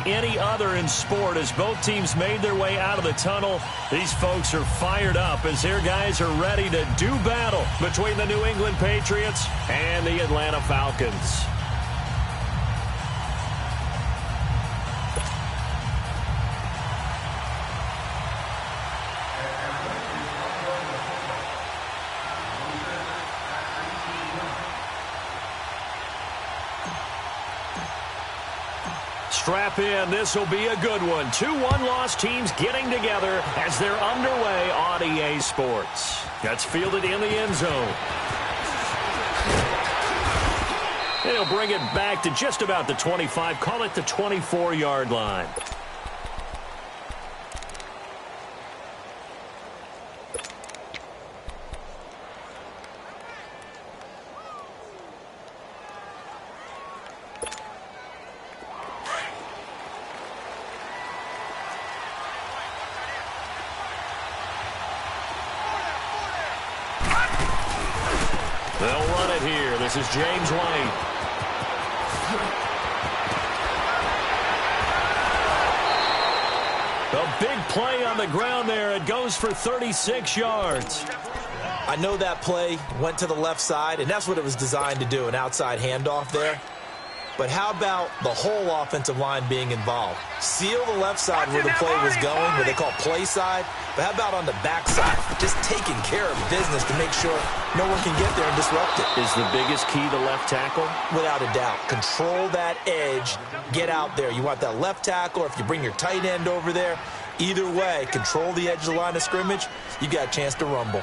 any other in sport as both teams made their way out of the tunnel. These folks are fired up as their guys are ready to do battle between the New England Patriots and the Atlanta Falcons. Strap in. This will be a good one. 2 one-loss teams getting together as they're underway on EA Sports. That's fielded in the end zone. They'll bring it back to just about the 25. Call it the 24-yard line. They'll run it here. This is James White. A big play on the ground there. It goes for 36 yards. I know that play went to the left side, and that's what it was designed to do, an outside handoff there. But how about the whole offensive line being involved? Seal the left side where the play was going, where they call play side. But how about on the back side? Just taking care of business to make sure no one can get there and disrupt it. Is the biggest key the left tackle? Without a doubt. Control that edge. Get out there. You want that left tackle, or if you bring your tight end over there, either way, control the edge of the line of scrimmage, you got a chance to rumble.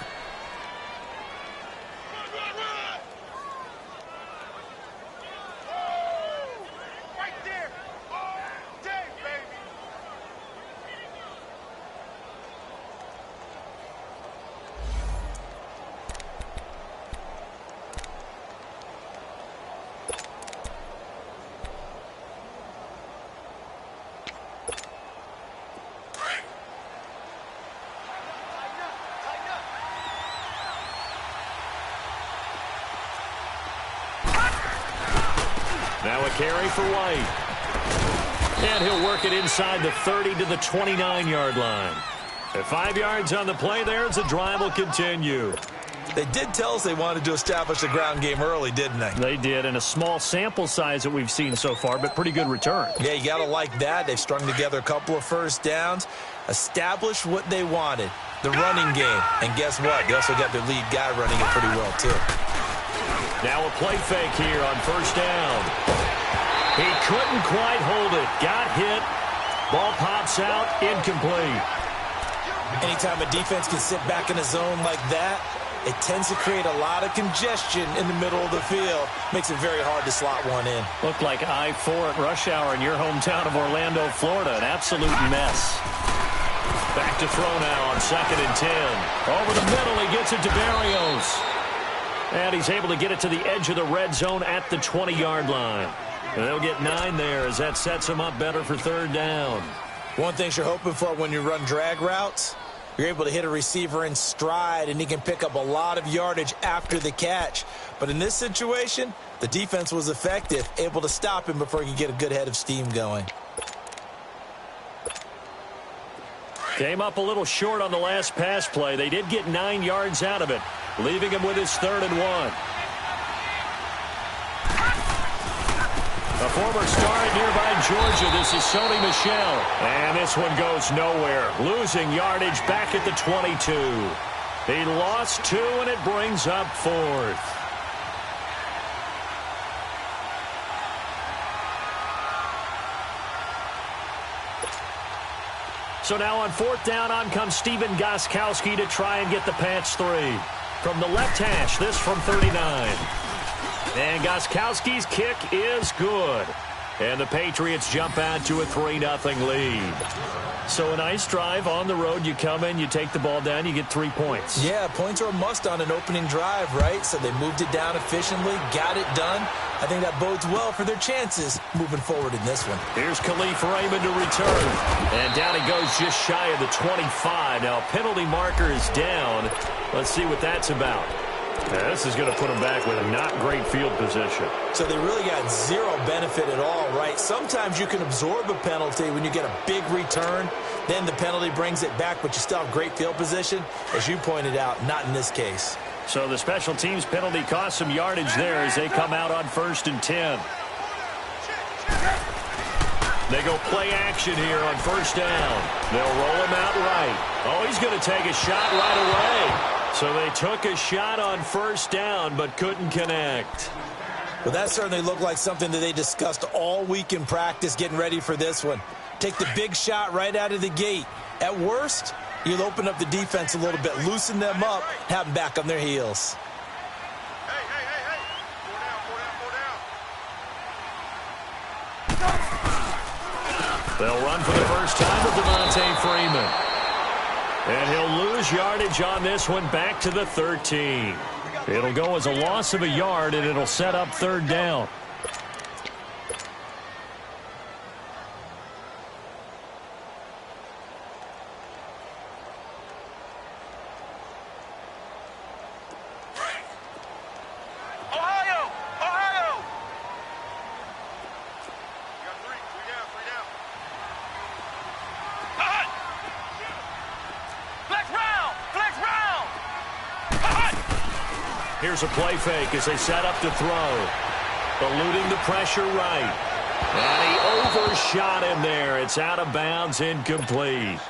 Now a carry for White. And he'll work it inside the 30 to the 29-yard line. At 5 yards on the play there as the drive will continue. They did tell us they wanted to establish the ground game early, didn't they? They did, in a small sample size that we've seen so far, but pretty good return. Yeah, you got to like that. They've strung together a couple of first downs, established what they wanted, the running game. And guess what? They also got their lead guy running it pretty well, too. Now a play fake here on first down. He couldn't quite hold it. Got hit. Ball pops out. Incomplete. Anytime a defense can sit back in a zone like that, it tends to create a lot of congestion in the middle of the field. Makes it very hard to slot one in. Looked like I-4 at rush hour in your hometown of Orlando, Florida. An absolute mess. Back to throw now on 2nd and 10. Over the middle, he gets it to Barrios. And he's able to get it to the edge of the red zone at the 20-yard line. And they'll get 9 there as that sets him up better for 3rd down. One thing you're hoping for when you run drag routes, you're able to hit a receiver in stride, and he can pick up a lot of yardage after the catch. But in this situation, the defense was effective, able to stop him before he could get a good head of steam going. Came up a little short on the last pass play. They did get 9 yards out of it, leaving him with his 3rd and 1. A former star at nearby Georgia, this is Sony Michel. And this one goes nowhere. Losing yardage back at the 22. He lost 2, and it brings up 4th. So now on 4th down, on comes Stephen Gostkowski to try and get the Pats 3. From the left hash, this from 39. And Gostkowski's kick is good. And the Patriots jump out to a 3-0 lead. So a nice drive on the road. You come in, you take the ball down, you get 3 points. Yeah, points are a must on an opening drive, right? So they moved it down efficiently, got it done. I think that bodes well for their chances moving forward in this one. Here's Khalif Raymond to return. And down he goes just shy of the 25. Now, penalty marker is down. Let's see what that's about. This is going to put them back with a not great field position. So they really got zero benefit at all, right? Sometimes you can absorb a penalty when you get a big return. Then the penalty brings it back, but you still have great field position. As you pointed out, not in this case. So the special teams penalty cost some yardage there as they come out on 1st and 10. They go play action here on 1st down. They'll roll him out right. Oh, he's going to take a shot right away. So they took a shot on 1st down but couldn't connect. Well, that certainly looked like something that they discussed all week in practice getting ready for this one. Take the big shot right out of the gate. At worst, you'll open up the defense a little bit, loosen them up, have them back on their heels. They'll run for the first time with Devontae Freeman. And he'll lose yardage on this one back to the 13. It'll go as a loss of a yard, and it'll set up 3rd down. Here's a play fake as they set up to throw. Eluding the pressure right. And he overshot him there. It's out of bounds, incomplete.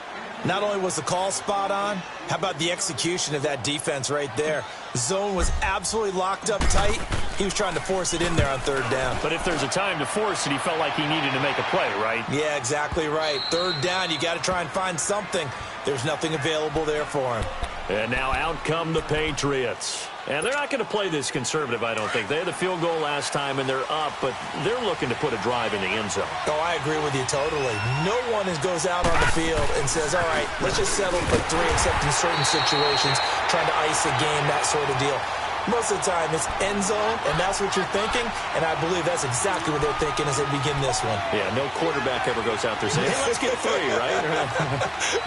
Not only was the call spot on, how about the execution of that defense right there? The zone was absolutely locked up tight. He was trying to force it in there on 3rd down. But if there's a time to force it, he felt like he needed to make a play, right? Yeah, exactly right. 3rd down, you got to try and find something. There's nothing available there for him. And now out come the Patriots. And they're not going to play this conservative, I don't think. They had the field goal last time, and they're up, but they're looking to put a drive in the end zone. Oh, I agree with you totally. No one goes out on the field and says, all right, let's just settle for 3, except in certain situations, trying to ice a game, that sort of deal. Most of the time, it's end zone, and that's what you're thinking, and I believe that's exactly what they're thinking as they begin this one. Yeah, no quarterback ever goes out there saying, hey, let's get 3, right?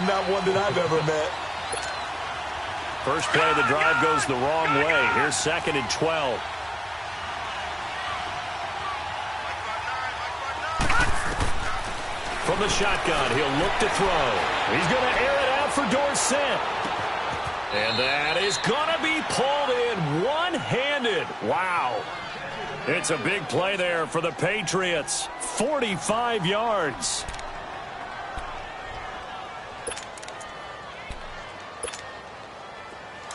Not one that I've ever met. First play of the drive goes the wrong way. Here's 2nd and 12. From the shotgun, he'll look to throw. He's going to air it out for Dorsett. And that is going to be pulled in one-handed. Wow. It's a big play there for the Patriots. 45 yards.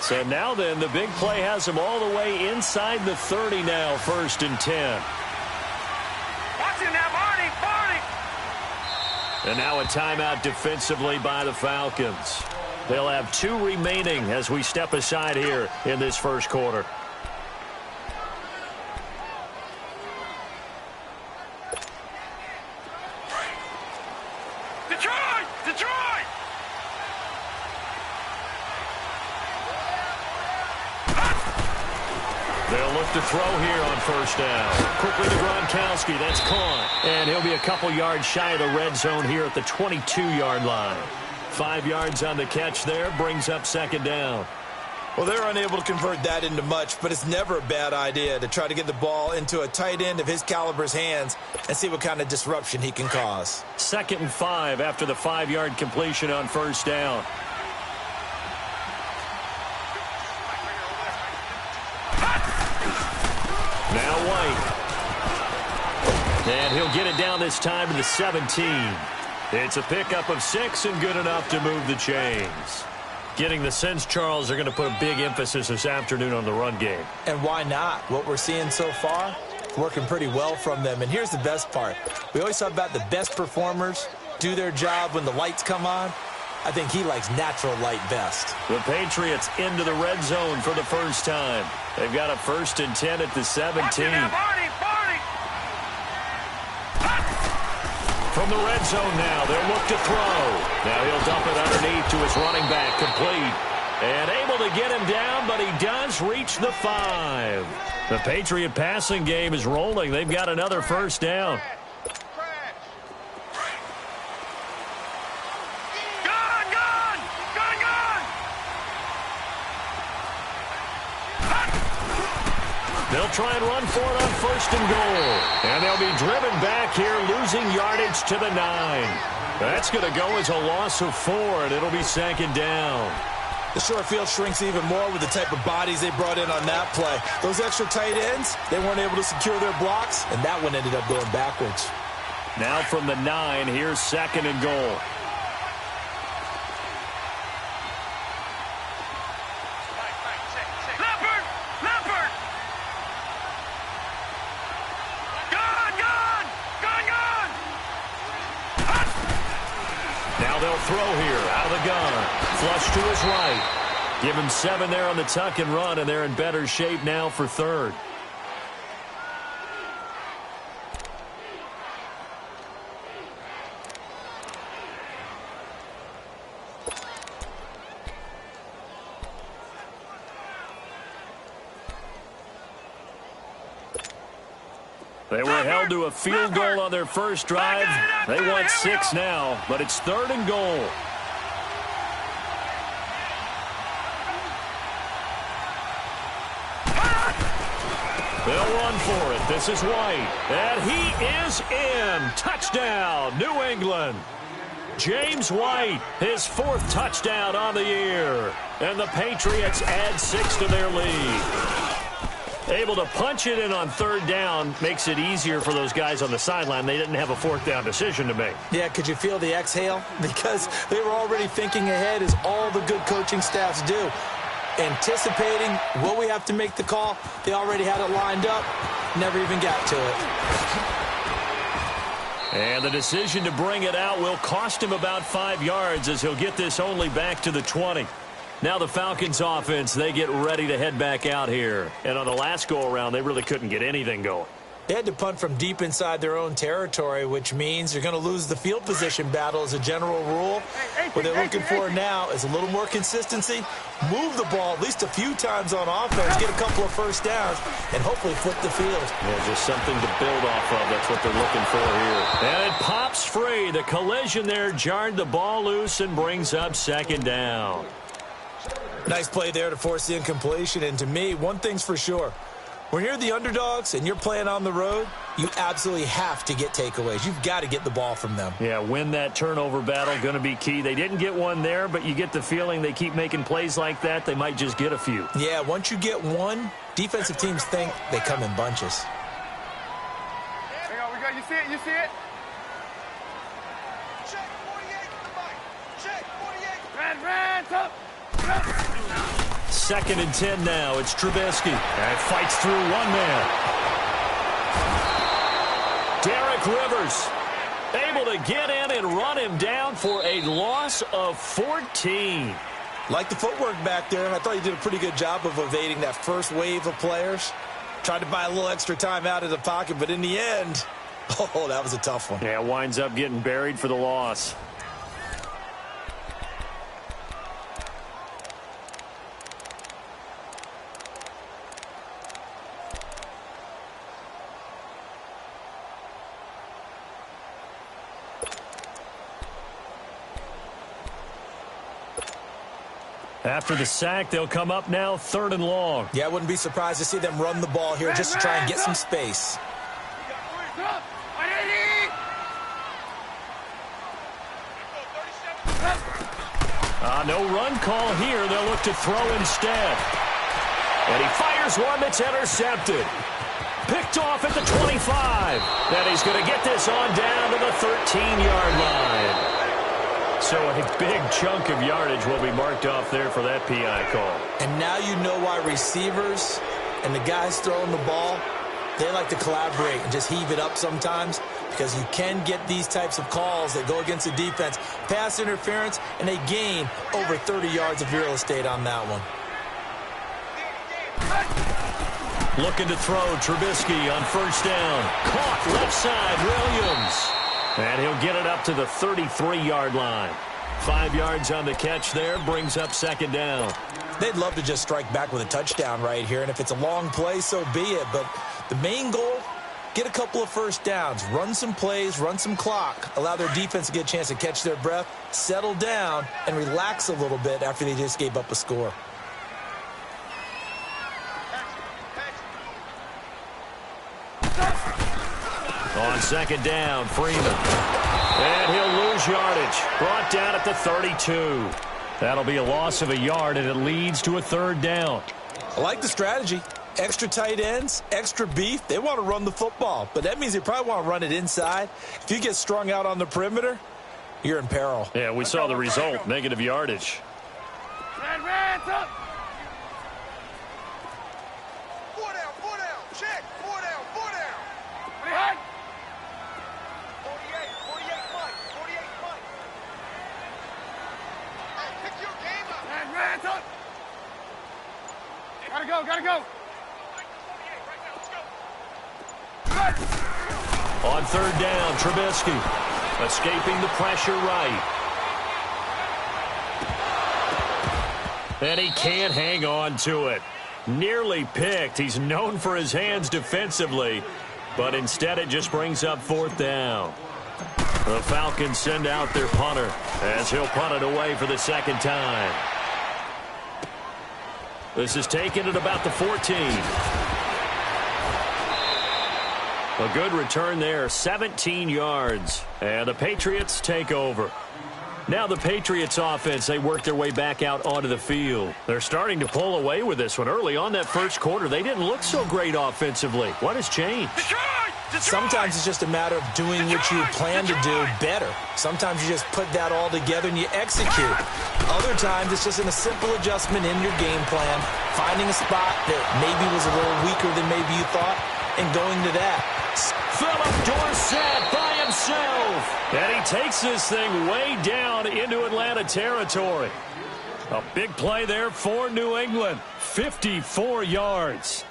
So now then, the big play has him all the way inside the 30 now, 1st and 10. Watch him now, Barney, Barney. And now a timeout defensively by the Falcons. They'll have 2 remaining as we step aside here in this first quarter. Detroit! Detroit! They'll look to throw here on 1st down. Quickly to Gronkowski. That's caught. And he'll be a couple yards shy of the red zone here at the 22-yard line. 5 yards on the catch there. Brings up 2nd down. Well, they're unable to convert that into much, but it's never a bad idea to try to get the ball into a tight end of his caliber's hands and see what kind of disruption he can cause. 2nd and 5 after the 5-yard completion on 1st down. Now White. And he'll get it down this time to the 17. It's a pickup of 6 and good enough to move the chains. Getting the sense, Charles, they're going to put a big emphasis this afternoon on the run game. And why not? What we're seeing so far, working pretty well from them. And here's the best part. We always talk about the best performers do their job when the lights come on. I think he likes natural light best. The Patriots into the red zone for the first time. They've got a 1st and 10 at the 17. From the red zone now, they'll look to throw. Now he'll dump it underneath to his running back, complete. And able to get him down, but he does reach the 5. The Patriot passing game is rolling. They've got another 1st down. They'll try and run for it on 1st and goal. And they'll be driven back here, losing yardage to the 9. That's going to go as a loss of 4, and it'll be 2nd down. The short field shrinks even more with the type of bodies they brought in on that play. Those extra tight ends, they weren't able to secure their blocks, and that one ended up going backwards. Now from the 9, here's 2nd and goal. They'll throw here out of the gun. Flush to his right. Give him 7 there on the tuck and run, and they're in better shape now for 3rd. They were held to a field goal on their first drive. They want 6 now, but it's 3rd and goal. They'll run for it. This is White. And he is in. Touchdown, New England. James White, his 4th touchdown on the year. And the Patriots add 6 to their lead. Able to punch it in on 3rd down makes it easier for those guys on the sideline. They didn't have a 4th down decision to make. Yeah, could you feel the exhale? Because they were already thinking ahead, as all the good coaching staffs do. Anticipating, will we have to make the call? They already had it lined up. Never even got to it. And the decision to bring it out will cost him about 5 yards, as he'll get this only back to the 20. Now the Falcons offense, they get ready to head back out here. And on the last go-around, they really couldn't get anything going. They had to punt from deep inside their own territory, which means you're going to lose the field position battle as a general rule. What they're looking for now is a little more consistency, move the ball at least a few times on offense, get a couple of first downs, and hopefully flip the field. Yeah, just something to build off of. That's what they're looking for here. And it pops free. The collision there jarred the ball loose and brings up 2nd down. Nice play there to force the incompletion. And to me, one thing's for sure. When you're the underdogs and you're playing on the road, you absolutely have to get takeaways. You've got to get the ball from them. Yeah, win that turnover battle, going to be key. They didn't get one there, but you get the feeling they keep making plays like that, they might just get a few. Yeah, once you get one, defensive teams think they come in bunches. Hang on, we got, you see it? You see it? Check 48 to the mic. Check 48. Ran, top. 2nd and 10 now. It's Trubisky. And fights through one man. Derek Rivers able to get in and run him down for a loss of 14. Like the footwork back there, I thought he did a pretty good job of evading that first wave of players. Tried to buy a little extra time out of the pocket, but in the end, oh, that was a tough one. Yeah, winds up getting buried for the loss. After the sack, they'll come up now 3rd and long. Yeah, I wouldn't be surprised to see them run the ball here just to try and get some space. No run call here. They'll look to throw instead. And he fires one that's intercepted. Picked off at the 25. And he's going to get this on down to the 13-yard line. So a big chunk of yardage will be marked off there for that PI call. And now you know why receivers and the guys throwing the ball, they like to collaborate and just heave it up sometimes, because you can get these types of calls that go against the defense. Pass interference, and they gain over 30 yards of real estate on that one. Looking to throw, Trubisky on 1st down. Caught left side, Williams. And he'll get it up to the 33-yard line. 5 yards on the catch there, brings up 2nd down. They'd love to just strike back with a touchdown right here, and if it's a long play, so be it. But the main goal, get a couple of first downs, run some plays, run some clock, allow their defense to get a chance to catch their breath, settle down, and relax a little bit after they just gave up a score. On second down, Freeman. And he'll lose yardage. Brought down at the 32. That'll be a loss of a yard, and it leads to a third down. I like the strategy. Extra tight ends, extra beef. They want to run the football, but that means they probably want to run it inside. If you get strung out on the perimeter, you're in peril. Yeah, we saw the result, negative yardage. Hands up. 4 down, 4 down. Check. 4 down, 4 down. 48, 48 Mike, 48 Mike. Hey, pick your game up. Hands up. Gotta go. On third down, Trubisky escaping the pressure right. And he can't hang on to it. Nearly picked. He's known for his hands defensively, but instead it just brings up fourth down. The Falcons send out their punter as he'll punt it away for the second time. This is taken at about the 14. A good return there, 17 yards. And the Patriots take over. Now the Patriots offense, they work their way back out onto the field. They're starting to pull away with this one. Early on that first quarter, they didn't look so great offensively. What has changed? Sometimes it's just a matter of doing what you plan to do better. Sometimes you just put that all together and you execute. Other times it's just a simple adjustment in your game plan, finding a spot that maybe was a little weaker than maybe you thought, and going to that. Philip Dorsett by himself. And he takes this thing way down into Atlanta territory. A big play there for New England. 54 yards.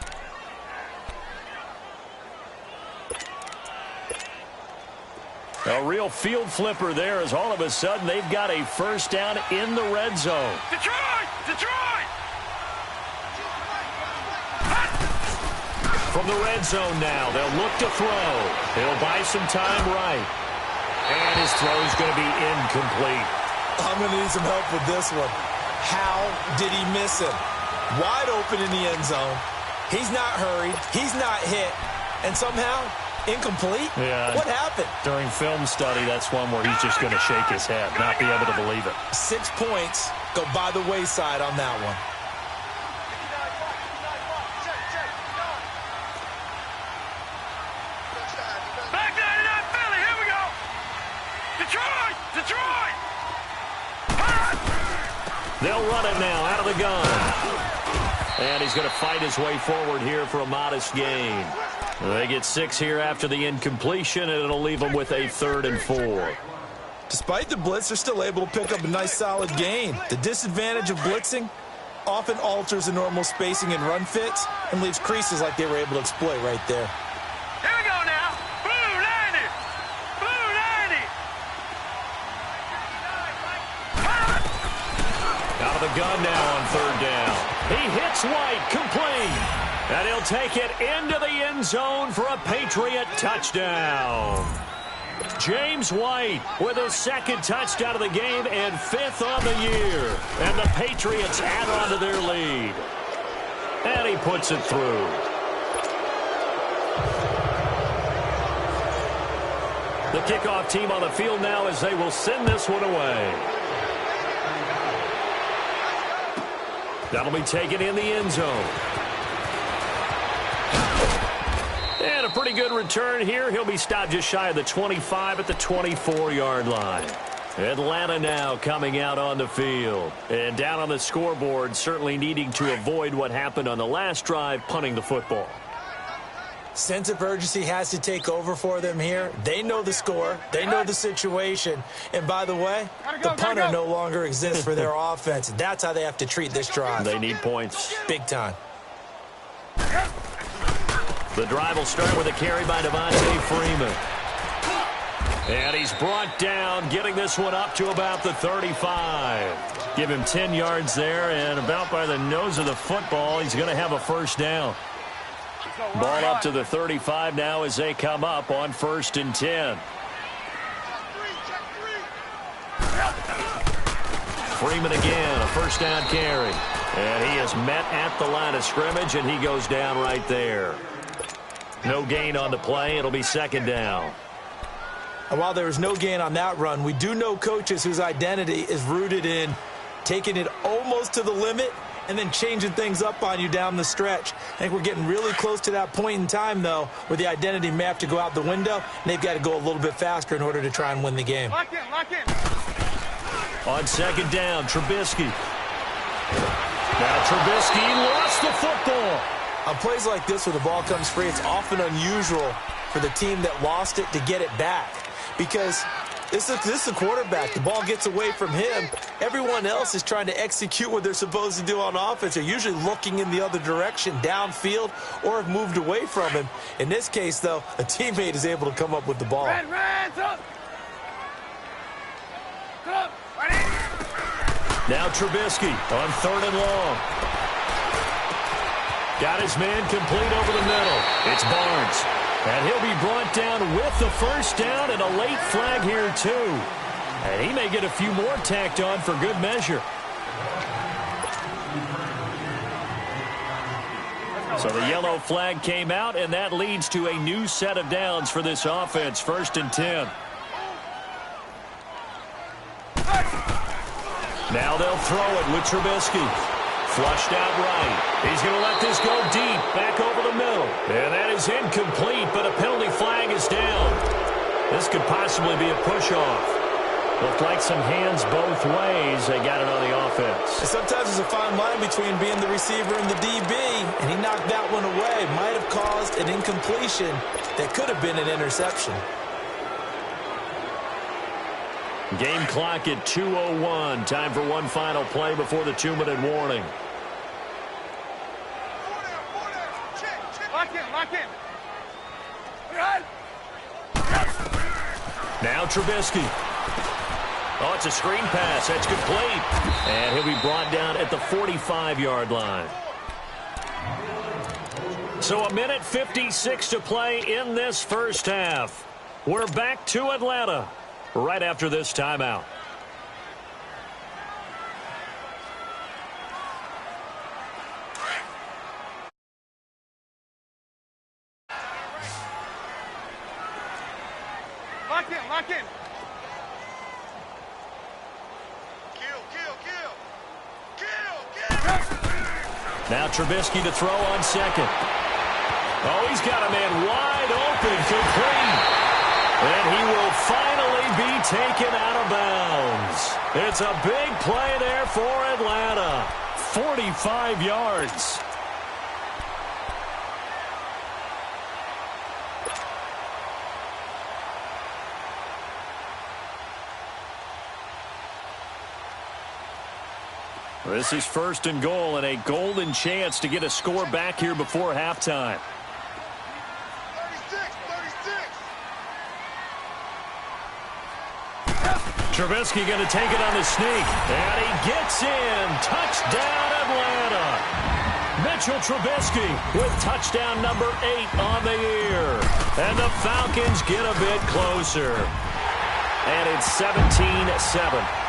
A real field flipper there as all of a sudden they've got a first down in the red zone. Detroit! From the red zone now, they'll look to throw. He'll buy some time right. And his throw's going to be incomplete. I'm going to need some help with this one. How did he miss him? Wide open in the end zone. He's not hurried. He's not hit. And somehow, incomplete? Yeah. What happened? During film study, that's one where he's just going to shake his head, not be able to believe it. 6 points go by the wayside on that one. Back 99 Philly, here we go. Detroit! They'll run it now out of the gun. And he's going to fight his way forward here for a modest gain. They get 6 here after the incompletion, and it'll leave them with a 3rd and 4. Despite the blitz, they're still able to pick up a nice, solid gain. The disadvantage of blitzing often alters the normal spacing and run fits and leaves creases like they were able to exploit right there. Here we go now. Blue 90. Out of the gun now on 3rd down. He hits White, complete. And he'll take it into the end zone for a Patriot touchdown. James White with his 2nd touchdown of the game and 5th on the year. And the Patriots add on to their lead. And he puts it through. The kickoff team on the field now as they will send this one away. That'll be taken in the end zone. And a pretty good return here. He'll be stopped just shy of the 25 at the 24-yard line. Atlanta now coming out on the field. And down on the scoreboard, certainly needing to avoid what happened on the last drive, punting the football. Sense of urgency has to take over for them here. They know the score. They know the situation. And by the way, the punter no longer exists for their offense. That's how they have to treat this drive. They need points. Big time. The drive will start with a carry by Devontae Freeman. And he's brought down, getting this one up to about the 35. Give him 10 yards there, and about by the nose of the football, he's going to have a first down. Ball up to the 35 now as they come up on 1st and 10. Freeman again, a first down carry. And he is met at the line of scrimmage, and he goes down right there. No gain on the play. It'll be second down. And while there was no gain on that run, we do know coaches whose identity is rooted in taking it almost to the limit and then changing things up on you down the stretch. I think we're getting really close to that point in time, though, where the identity may have to go out the window, and they've got to go a little bit faster in order to try and win the game. Lock in, lock in. On second down, Trubisky. Now Trubisky lost the football. On plays like this where the ball comes free, it's often unusual for the team that lost it to get it back because this is a quarterback. The ball gets away from him. Everyone else is trying to execute what they're supposed to do on offense. They're usually looking in the other direction, downfield, or have moved away from him. In this case, though, a teammate is able to come up with the ball. Red, up. Up, right in. Now Trubisky on third and long. Got his man complete over the middle. It's Barnes. And he'll be brought down with the first down and a late flag here, too. And he may get a few more tacked on for good measure. So the yellow flag came out, and that leads to a new set of downs for this offense. 1st and 10. Now they'll throw it with Trubisky. Flushed out right. He's going to let this go deep, back over the middle. And that is incomplete, but a penalty flag is down. This could possibly be a push-off. Looked like some hands both ways. They got it on the offense. Sometimes there's a fine line between being the receiver and the DB, and he knocked that one away. Might have caused an incompletion that could have been an interception. Game clock at 2:01. Time for one final play before the 2-minute warning. Lock in, lock in. Now Trubisky. Oh, it's a screen pass. That's complete. And he'll be brought down at the 45-yard line. So 1:56 to play in this first half. We're back to Atlanta right after this timeout. Lock in, lock in. Now Trubisky to throw on second. Oh, he's got a man wide open, complete. And he will finally be taken out of bounds. It's a big play there for Atlanta. 45 yards. This is 1st and goal and a golden chance to get a score back here before halftime. 36. Trubisky going to take it on the sneak. And he gets in. Touchdown, Atlanta. Mitchell Trubisky with touchdown number 8 on the year. And the Falcons get a bit closer. And it's 17-7.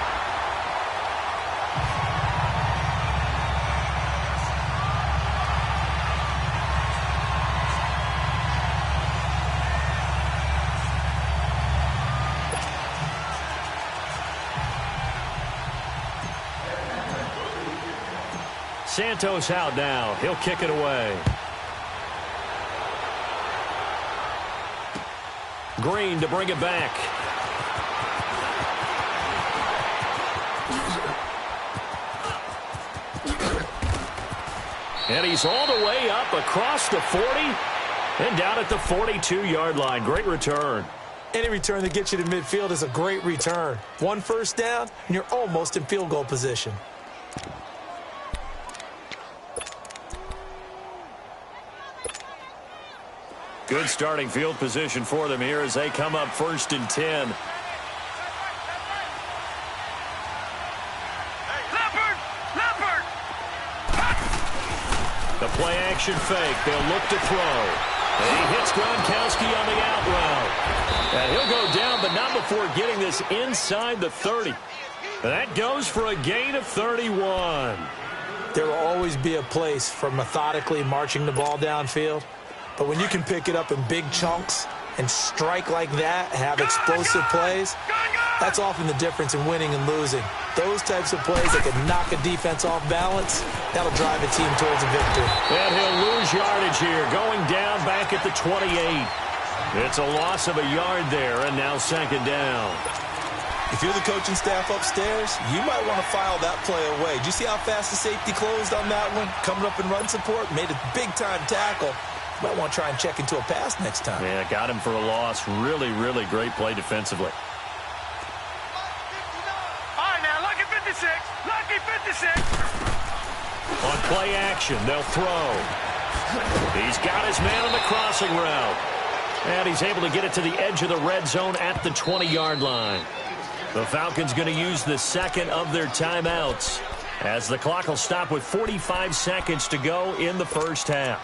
Santos out now. He'll kick it away. Green to bring it back. And he's all the way up across the 40 and down at the 42-yard line. Great return. Any return that gets you to midfield is a great return. 1 first down, and you're almost in field goal position. Good starting field position for them here as they come up 1st and 10. Leopard! The play action fake. They'll look to throw. And he hits Gronkowski on the out route. And he'll go down, but not before getting this inside the 30. And that goes for a gain of 31. There will always be a place for methodically marching the ball downfield. But when you can pick it up in big chunks and strike like that, have explosive plays, that's often the difference in winning and losing. Those types of plays that can knock a defense off balance, that'll drive a team towards a victory. And he'll lose yardage here, going down back at the 28. It's a loss of a yard there, and now second down. If you're the coaching staff upstairs, you might want to file that play away. Did you see how fast the safety closed on that one? Coming up in run support, made a big-time tackle. You might want to try and check into a pass next time. Yeah, got him for a loss. Really, really great play defensively. All right, now, lucky 56. Lucky 56. On play action, they'll throw. He's got his man on the crossing route. And he's able to get it to the edge of the red zone at the 20-yard line. The Falcons going to use the second of their timeouts as the clock will stop with 45 seconds to go in the first half.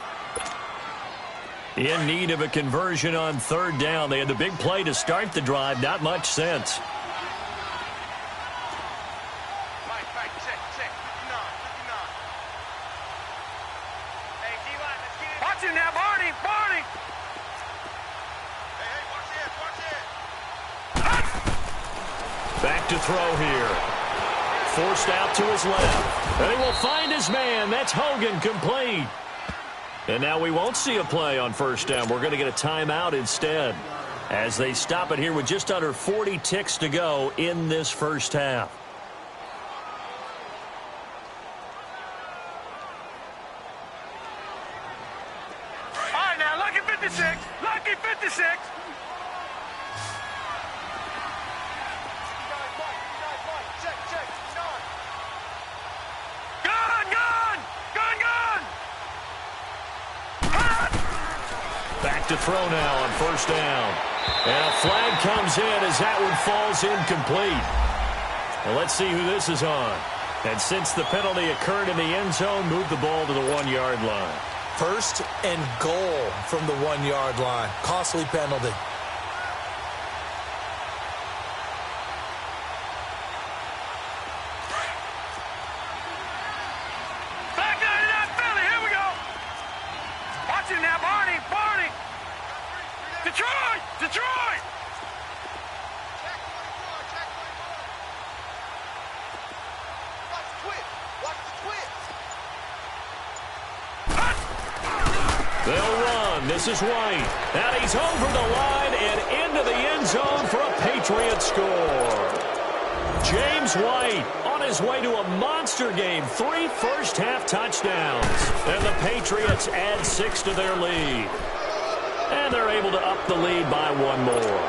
In need of a conversion on third down. They had the big play to start the drive. Not much sense. Right, check. 59. Hey, D-line, let's get it. Watch it now, Barney. Hey, watch it. Back to throw here. Forced out to his left. And he will find his man. That's Hogan, complete. And now we won't see a play on first down. We're going to get a timeout instead as they stop it here with just under 40 ticks to go in this first half. All right, now, lucky 56. Lucky 56. Check. Back to throw now on first down. And a flag comes in as that one falls incomplete. Well, let's see who this is on. And since the penalty occurred in the end zone, move the ball to the 1-yard line. First and goal from the 1-yard line. Costly penalty. Back 99 Philly. Here we go. Watch it now, Barney. Detroit. Check 24. Watch the twist. They'll run. This is White. And he's over the line and into the end zone for a Patriot score. James White on his way to a monster game. 3 first-half touchdowns. And the Patriots add 6 to their lead. And they're able to up the lead by 1 more.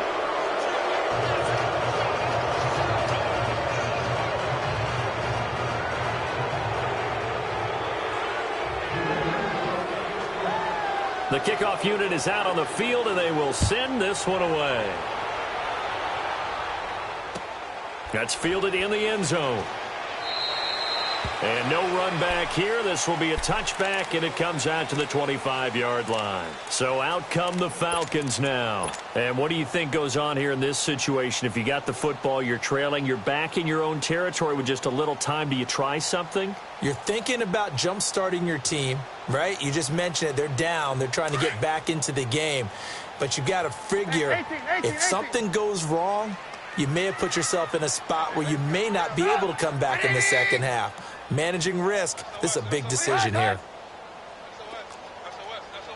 The kickoff unit is out on the field, and they will send this one away. That's fielded in the end zone. And no run back here. This will be a touchback, and it comes out to the 25-yard line. So out come the Falcons now. And what do you think goes on here in this situation? If you got the football, you're trailing, you're back in your own territory with just a little time. Do you try something? You're thinking about jump-starting your team, right? You just mentioned it. They're down. They're trying to get back into the game. But you got to figure if something goes wrong, you may have put yourself in a spot where you may not be able to come back in the second half. Managing risk, this is a big decision here.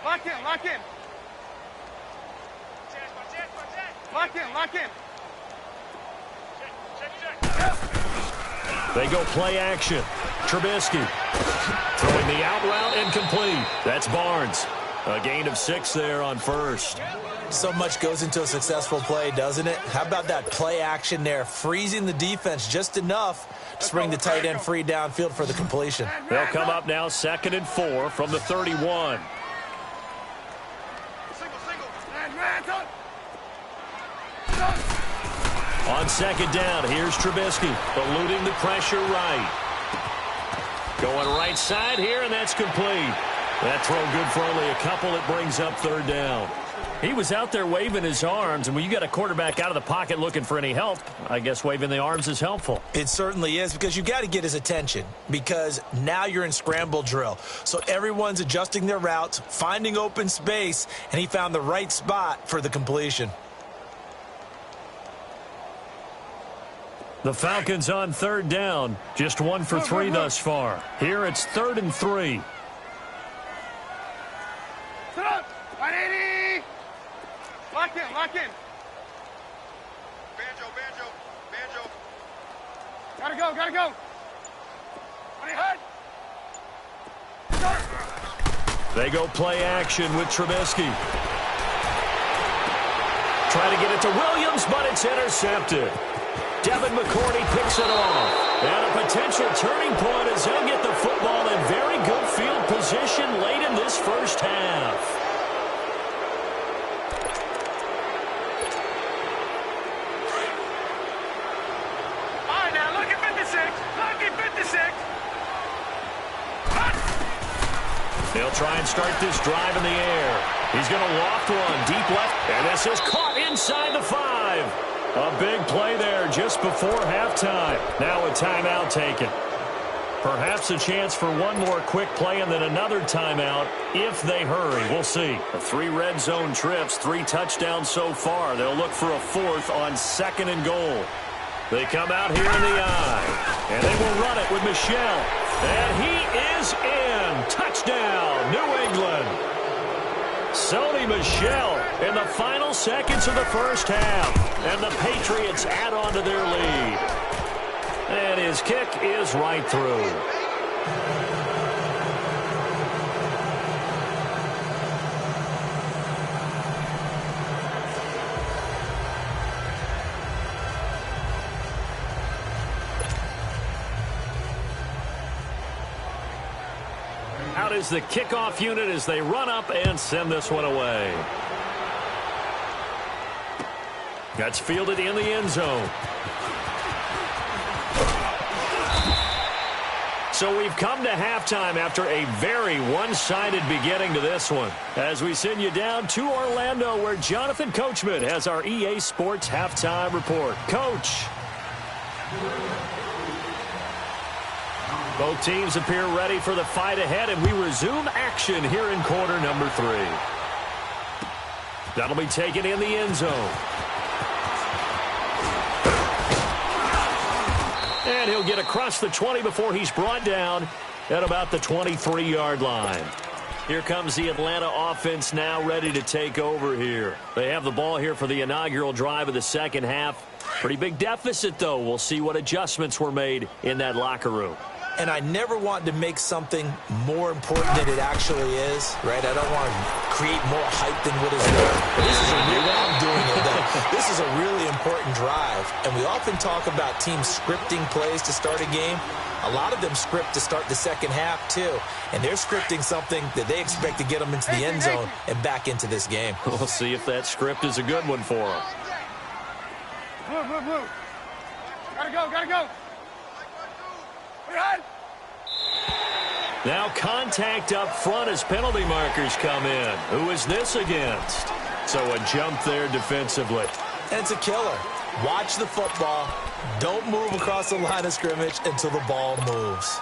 Lock in. They go play action. Trubisky throwing the out route incomplete. That's Barnes. A gain of 6 there on first. So much goes into a successful play, doesn't it? How about that play action there, freezing the defense just enough to bring the tight end free downfield for the completion. They'll come up now 2nd and 4 from the 31. On second down, here's Trubisky, eluding the pressure right. Going right side here, and that's complete. That throw good for only a couple. It brings up third down. He was out there waving his arms, and when you got a quarterback out of the pocket looking for any help, I guess waving the arms is helpful. It certainly is, because you got to get his attention, because now you're in scramble drill. So everyone's adjusting their routes, finding open space, and he found the right spot for the completion. The Falcons on third down, just 1 for 3 thus far. Here it's 3rd and 3. Sit up! 180! Lock in, lock in. Banjo, banjo, banjo. Gotta go, gotta go. Ready, hut. They go play action with Trubisky. Try to get it to Williams, but it's intercepted. Devin McCourty picks it off. And a potential turning point as they'll get the football in very good field position late in this first half. They'll try and start this drive in the air. He's going to loft one deep left, and this is caught inside the 5. A big play there just before halftime. Now a timeout taken. Perhaps a chance for one more quick play and then another timeout if they hurry. We'll see. 3 red zone trips, 3 touchdowns so far. They'll look for a 4th on 2nd and goal. They come out here in the eye, and they will run it with Michel. And he is in. Touchdown, New England. Sony Michel in the final seconds of the first half. And the Patriots add on to their lead. And his kick is right through. Out is the kickoff unit as they run up and send this one away. That's fielded in the end zone. So we've come to halftime after a very one-sided beginning to this one. As we send you down to Orlando, where Jonathan Coachman has our EA Sports halftime report. Coach. Both teams appear ready for the fight ahead, and we resume action here in quarter number 3. That'll be taken in the end zone. And he'll get across the 20 before he's brought down at about the 23-yard line. Here comes the Atlanta offense now ready to take over here. They have the ball here for the inaugural drive of the second half. Pretty big deficit, though. We'll see what adjustments were made in that locker room. And I never want to make something more important than it actually is, right? I don't want to create more hype than what is there. But this is I'm doing it, though. This is a really important drive. And we often talk about teams scripting plays to start a game. A lot of them script to start the second half, too. And they're scripting something that they expect to get them into the end zone and back into this game. We'll see if that script is a good one for them. Move. Gotta go, gotta go. Right. Now contact up front as penalty markers come in. Who is this against? So a jump there defensively. And it's a killer. Watch the football. Don't move across the line of scrimmage until the ball moves.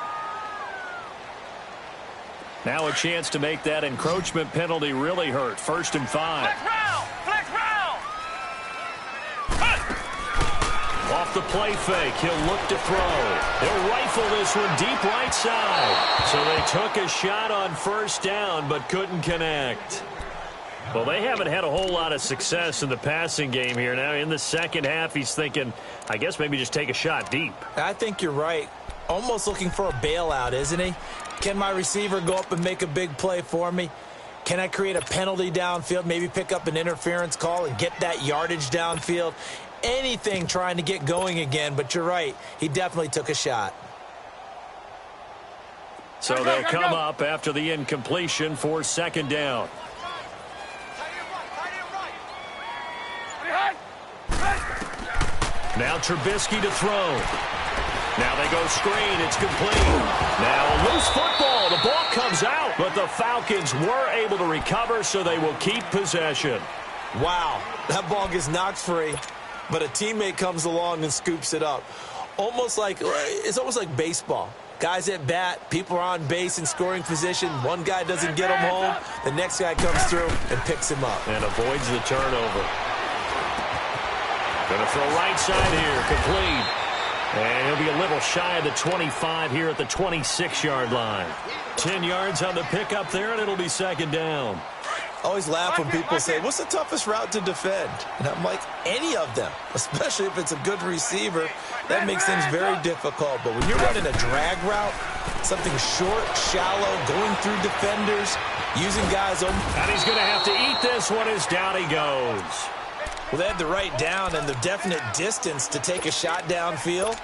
Now a chance to make that encroachment penalty really hurt. 1st and 5. Flex round. Off the play fake, he'll look to throw. He'll rifle this one deep right side. So they took a shot on 1st down, but couldn't connect. Well, they haven't had a whole lot of success in the passing game here. Now, in the second half, he's thinking, I guess maybe just take a shot deep. I think you're right. Almost looking for a bailout, isn't he? Can my receiver go up and make a big play for me? Can I create a penalty downfield, maybe pick up an interference call and get that yardage downfield? Anything trying to get going again, but you're right. He definitely took a shot. So they'll come up after the incompletion for 2nd down. Now Trubisky to throw. Now they go screen. It's complete. Now a loose football. The ball comes out, but the Falcons were able to recover, so they will keep possession. Wow, that ball gets knocked free, but a teammate comes along and scoops it up. It's almost like baseball. Guys at bat, people are on base in scoring position. One guy doesn't get him home. The next guy comes through and picks him up. And avoids the turnover. Going to throw right side here, complete. And he'll be a little shy of the 25 here at the 26-yard line. 10 yards on the pickup there, and it'll be second down. I always laugh when people say, what's the toughest route to defend? And I'm like, any of them, especially if it's a good receiver. That makes things very difficult. But when you're running a drag route, something short, shallow, going through defenders, using guys open. And he's going to have to eat this one as down he goes. Well, they had the right down and the definite distance to take a shot downfield,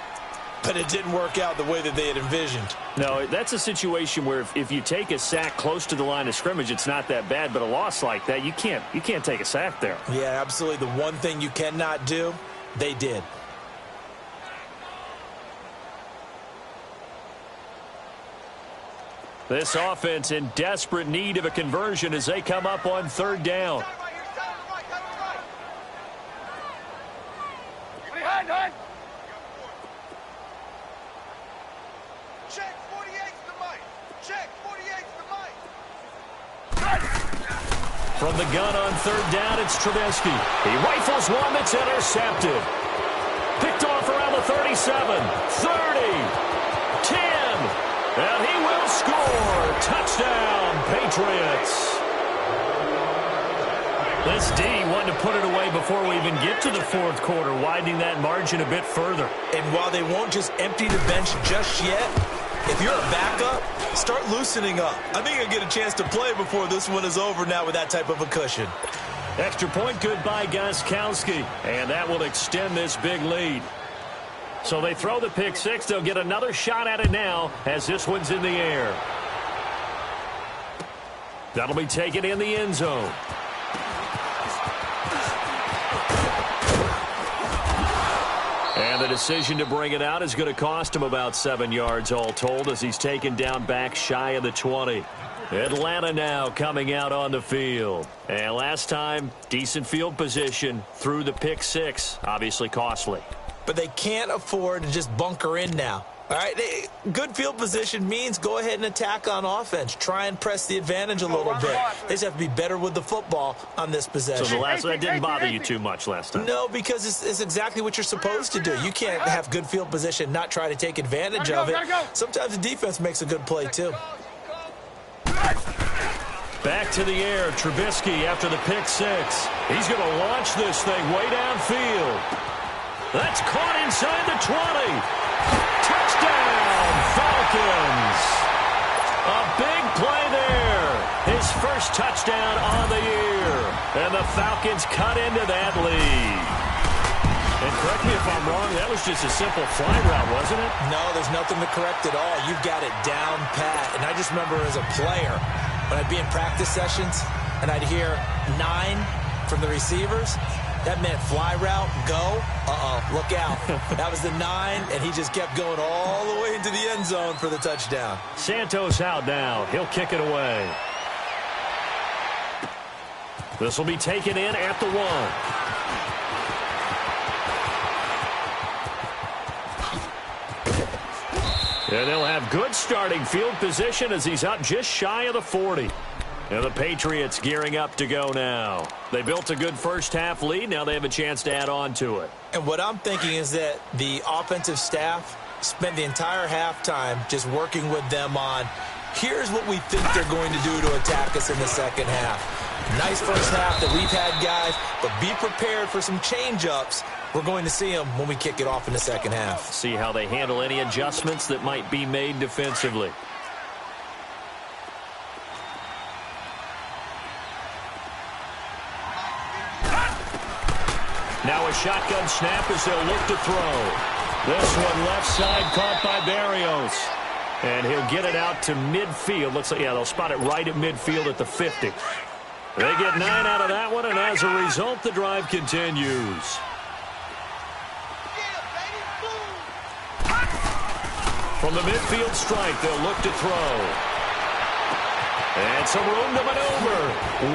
but it didn't work out the way that they had envisioned. No, that's a situation where if you take a sack close to the line of scrimmage, it's not that bad, but a loss like that, you can't take a sack there. Yeah, absolutely. The one thing you cannot do, they did. This offense in desperate need of a conversion as they come up on third down. Check 48's the mic. Check 48's the mic. From the gun on third down, it's Trubisky. He rifles one that's intercepted. Picked off around the 37, 30, 10, and he will score. Touchdown, Patriots. This D wanted to put it away before we even get to the fourth quarter, widening that margin a bit further. And while they won't just empty the bench just yet, if you're a backup, start loosening up. I think you'll get a chance to play before this one is over now with that type of a cushion. Extra point good by Gostkowski, and that will extend this big lead. So they throw the pick six. They'll get another shot at it now as this one's in the air. That'll be taken in the end zone. And the decision to bring it out is going to cost him about 7 yards all told as he's taken down back shy of the 20. Atlanta now coming out on the field. And last time, decent field position through the pick six. Obviously costly. But they can't afford to just bunker in now. All right, good field position means go ahead and attack on offense. Try and press the advantage a little bit. They just have to be better with the football on this possession. So that didn't bother you too much last time? No, because it's exactly what you're supposed to do. You can't have good field position, not try to take advantage of it. Sometimes the defense makes a good play, too. Back to the air, Trubisky after the pick six. He's going to launch this thing way downfield. That's caught inside the 20. Touchdown, Falcons. A big play there. His first touchdown on the year. And the Falcons cut into that lead. And correct me if I'm wrong, that was just a simple fly route, wasn't it? No, there's nothing to correct at all. You've got it down pat. And I just remember as a player, when I'd be in practice sessions and I'd hear 9 from the receivers, that meant fly route, go, look out. That was the 9, and he just kept going all the way into the end zone for the touchdown. Santos out now. He'll kick it away. This will be taken in at the 1. And they'll have good starting field position as he's up just shy of the 40. And the Patriots gearing up to go now. They built a good first half lead. Now they have a chance to add on to it. And what I'm thinking is that the offensive staff spent the entire halftime just working with them on, here's what we think they're going to do to attack us in the second half. Nice first half that we've had, guys, but be prepared for some change-ups. We're going to see them when we kick it off in the second half. See how they handle any adjustments that might be made defensively. Now a shotgun snap as they'll look to throw. This one left side caught by Barrios. And he'll get it out to midfield. Looks like, yeah, they'll spot it right at midfield at the 50. They get 9 out of that one, and as a result, the drive continues. From the midfield strike, they'll look to throw. And some room to maneuver.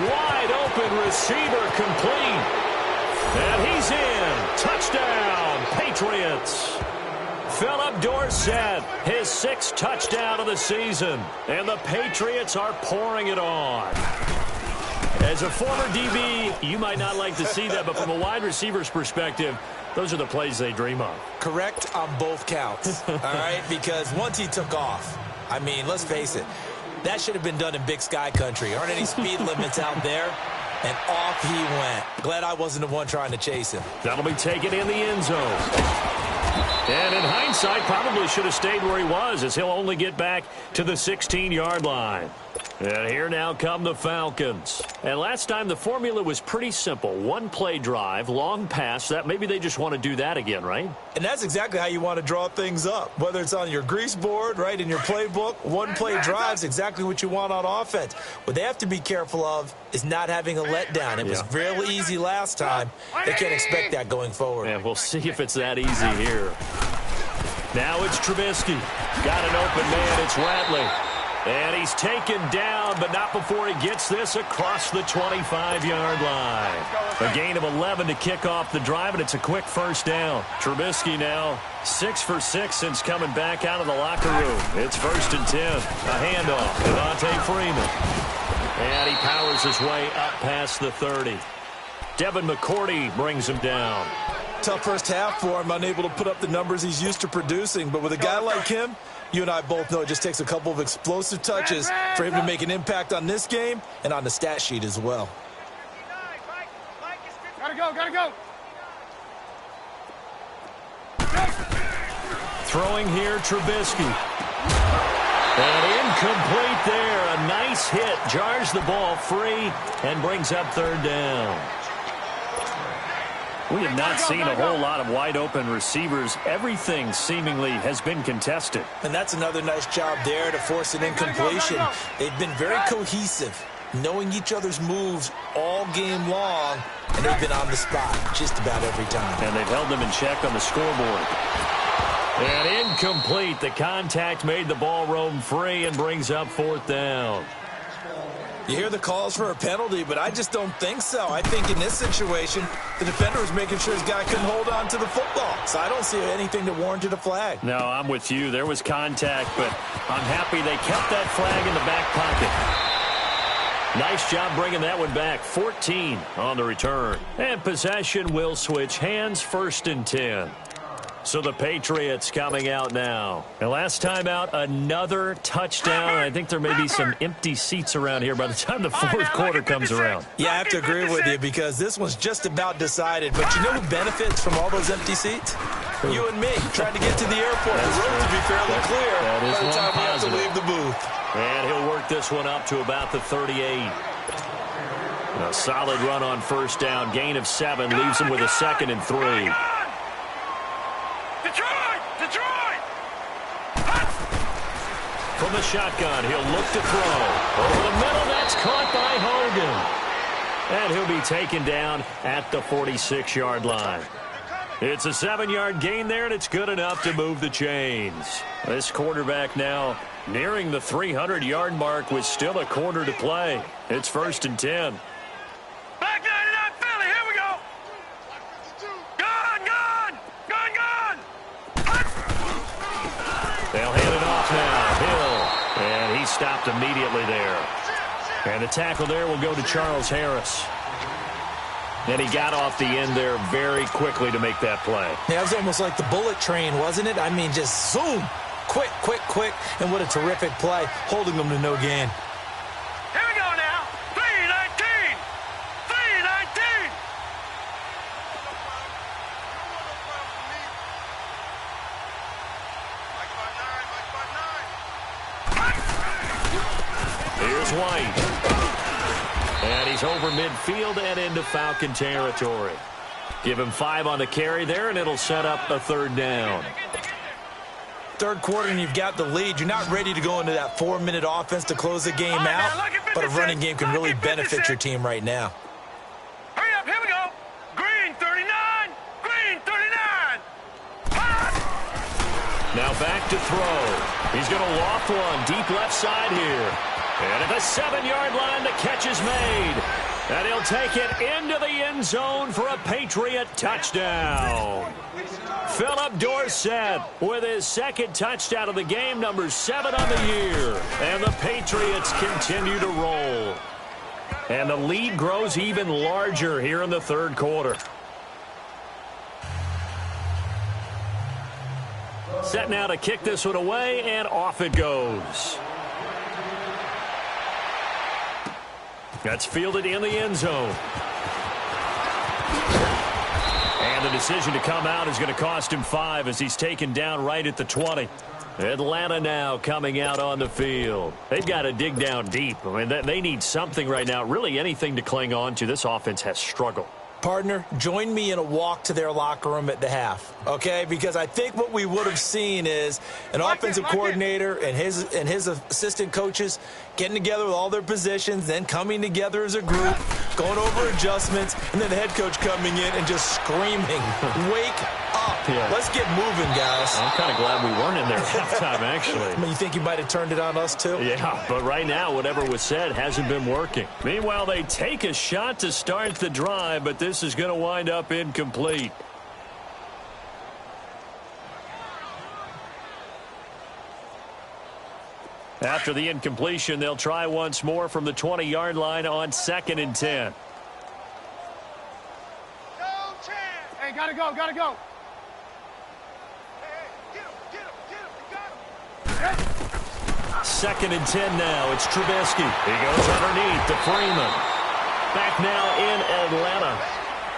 Wide open receiver complete. And he's in. Touchdown, Patriots. Philip Dorsett, his 6th touchdown of the season. And the Patriots are pouring it on. As a former DB, you might not like to see that, but from a wide receiver's perspective, those are the plays they dream of. Correct on both counts, all right? Because once he took off, I mean, let's face it, that should have been done in Big Sky country. Aren't any speed limits out there? And off he went. Glad I wasn't the one trying to chase him. That'll be taken in the end zone. And in hindsight, probably should have stayed where he was, as he'll only get back to the 16-yard line. And here now come the Falcons. And last time the formula was pretty simple. 1-play drive, long pass. That maybe they just want to do that again, right? And that's exactly how you want to draw things up. Whether it's on your grease board, right, in your playbook, 1-play drive's exactly what you want on offense. What they have to be careful of is not having a letdown. It was real easy last time. They can't expect that going forward. And we'll see if it's that easy here. Now it's Trubisky. Got an open man. It's Ratley. And he's taken down, but not before he gets this across the 25-yard line. A gain of 11 to kick off the drive, and it's a quick first down. Trubisky now 6 for 6 since coming back out of the locker room. It's 1st and 10. A handoff. Devontae Freeman. And he powers his way up past the 30. Devin McCourty brings him down. Tough first half for him, unable to put up the numbers he's used to producing. But with a guy like him, you and I both know it just takes a couple of explosive touches for him to make an impact on this game and on the stat sheet as well. Gotta go, gotta go. Throwing here, Trubisky. And incomplete there. A nice hit. Jars the ball free and brings up 3rd down. We have not seen a whole lot of wide-open receivers. Everything seemingly has been contested. And that's another nice job there to force an incompletion. They've been very cohesive, knowing each other's moves all game long, and they've been on the spot just about every time. And they've held them in check on the scoreboard. And incomplete. The contact made the ball roam free and brings up 4th down. You hear the calls for a penalty, but I just don't think so. I think in this situation, the defender was making sure his guy couldn't hold on to the football. So I don't see anything that warranted a flag. No, I'm with you. There was contact, but I'm happy they kept that flag in the back pocket. Nice job bringing that one back. 14 on the return. And possession will switch hands. 1st and 10. So the Patriots coming out now. And last time out, another touchdown. I think there may be some empty seats around here by the time the 4th quarter comes around. Yeah, I have to agree with you because this one's just about decided. But you know who benefits from all those empty seats? You and me, trying to get to the airport. The road to be fairly clear by the time we have to leave the booth. And he'll work this one up to about the 38. A solid run on 1st down. Gain of 7 leaves him with a 2nd and 3. From the shotgun, he'll look to throw. Over the middle, that's caught by Hogan. And he'll be taken down at the 46-yard line. It's a 7-yard gain there, and it's good enough to move the chains. This quarterback now nearing the 300-yard mark with still a quarter to play. It's 1st and 10. Back 99 Philly, here we go. Gone. They'll hand it off now. Hill. And he stopped immediately there. And the tackle there will go to Charles Harris. And he got off the end there very quickly to make that play. Yeah, it was almost like the bullet train, wasn't it? I mean, just zoom. Quick. And what a terrific play, holding them to no gain. Here we go now. 319. Here's White. And he's over midfield and into Falcon territory. Give him 5 on the carry there, and it'll set up a 3rd down. 3rd quarter, and you've got the lead. You're not ready to go into that 4-minute offense to close the game out, but a running game can really benefit your team right now. Hurry up, here we go. Green 39. Now back to throw. He's going to loft one deep left side here. And at the 7-yard line, the catch is made. And he'll take it into the end zone for a Patriot touchdown. Philip Dorsett with his second touchdown of the game, number 7 on the year. And the Patriots continue to roll. And the lead grows even larger here in the third quarter. Set now to kick this one away, and off it goes. That's fielded in the end zone. And the decision to come out is going to cost him 5 as he's taken down right at the 20. Atlanta now coming out on the field. They've got to dig down deep. I mean, they need something right now, really anything to cling on to. This offense has struggled. Partner, join me in a walk to their locker room at the half, okay? Because I think what we would have seen is an offensive coordinator and his assistant coaches getting together with all their positions, then coming together as a group, going over adjustments, and then the head coach coming in and just screaming, "Wake up. Yeah. Let's get moving, guys." I'm kind of glad we weren't in there at halftime, actually. I mean, you think you might have turned it on us, too? Yeah, but right now, whatever was said hasn't been working. Meanwhile, they take a shot to start the drive, but this is going to wind up incomplete. After the incompletion, they'll try once more from the 20-yard line on 2nd and 10. No chance. Hey, gotta go, gotta go. Hey, get him, you got him. 2nd and 10 now. It's Trubisky. He goes underneath to Freeman. Back now in Atlanta.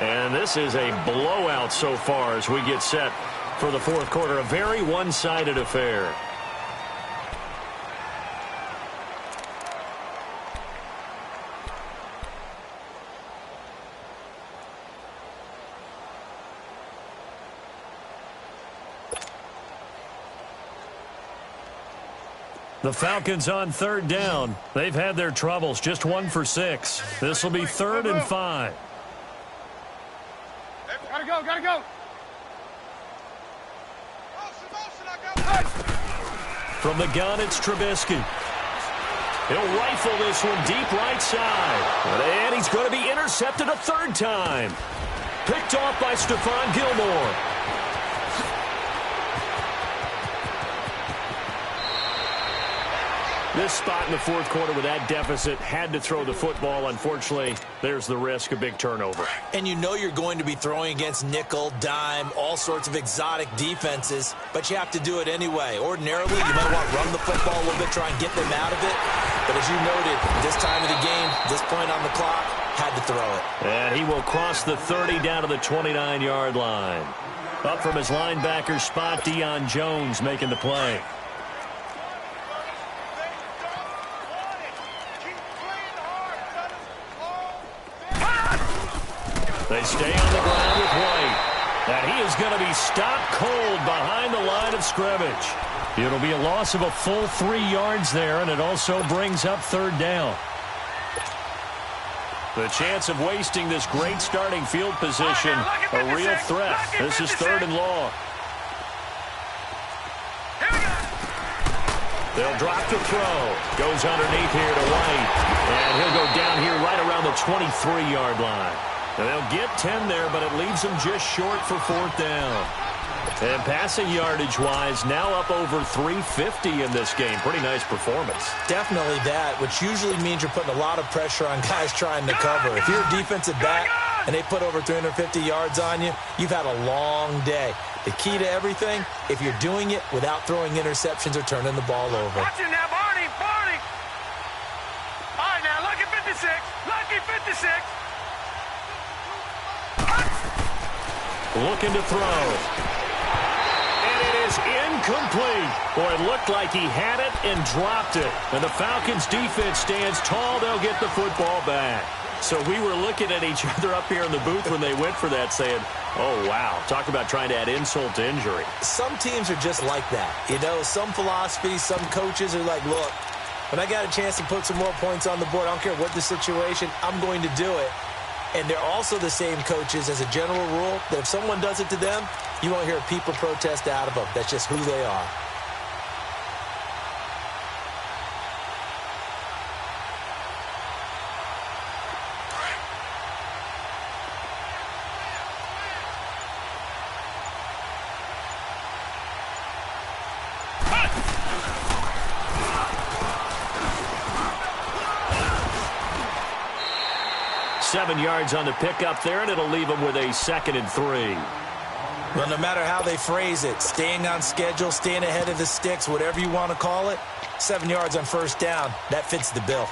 And this is a blowout so far as we get set for the fourth quarter. A very one-sided affair. The Falcons on 3rd down. They've had their troubles. Just 1 for 6. This will be 3rd and 5. Gotta go, gotta go. Motion, I got it. From the gun, it's Trubisky. He'll rifle this one deep right side. And he's going to be intercepted a 3rd time. Picked off by Stephon Gilmore. This spot in the fourth quarter with that deficit, had to throw the football. Unfortunately, there's the risk of big turnover. And you know you're going to be throwing against nickel, dime, all sorts of exotic defenses, but you have to do it anyway. Ordinarily, you might want to run the football a little bit, try and get them out of it. But as you noted, this time of the game, this point on the clock, had to throw it. And he will cross the 30 down to the 29-yard line. Up from his linebacker spot, Deion Jones making the play. They stay on the ground with White. And he is going to be stopped cold behind the line of scrimmage. It'll be a loss of a full 3 yards there, and it also brings up 3rd down. The chance of wasting this great starting field position, a real threat. This is 3rd and long. They'll drop the throw. Goes underneath here to White. And he'll go down here right around the 23-yard line. And they'll get 10 there, but it leaves them just short for 4th down. And passing yardage-wise, now up over 350 in this game. Pretty nice performance. Definitely that, which usually means you're putting a lot of pressure on guys trying to cover. If you're a defensive back and they put over 350 yards on you, you've had a long day. The key to everything, if you're doing it without throwing interceptions or turning the ball over. Watch it now, Barney, Barney. All right, now, lucky 56, lucky 56. Looking to throw. And it is incomplete. Boy, it looked like he had it and dropped it. And the Falcons defense stands tall. They'll get the football back. So we were looking at each other up here in the booth when they went for that saying, oh, wow. Talk about trying to add insult to injury. Some teams are just like that. You know, some philosophies, some coaches are like, look, when I got a chance to put some more points on the board, I don't care what the situation, I'm going to do it. And they're also the same coaches as a general rule that if someone does it to them, you won't hear a people protest out of them. That's just who they are. 7 yards on the pickup there, and it'll leave them with a 2nd and 3. Well, no matter how they phrase it, staying on schedule, staying ahead of the sticks, whatever you want to call it, 7 yards on first down, that fits the bill.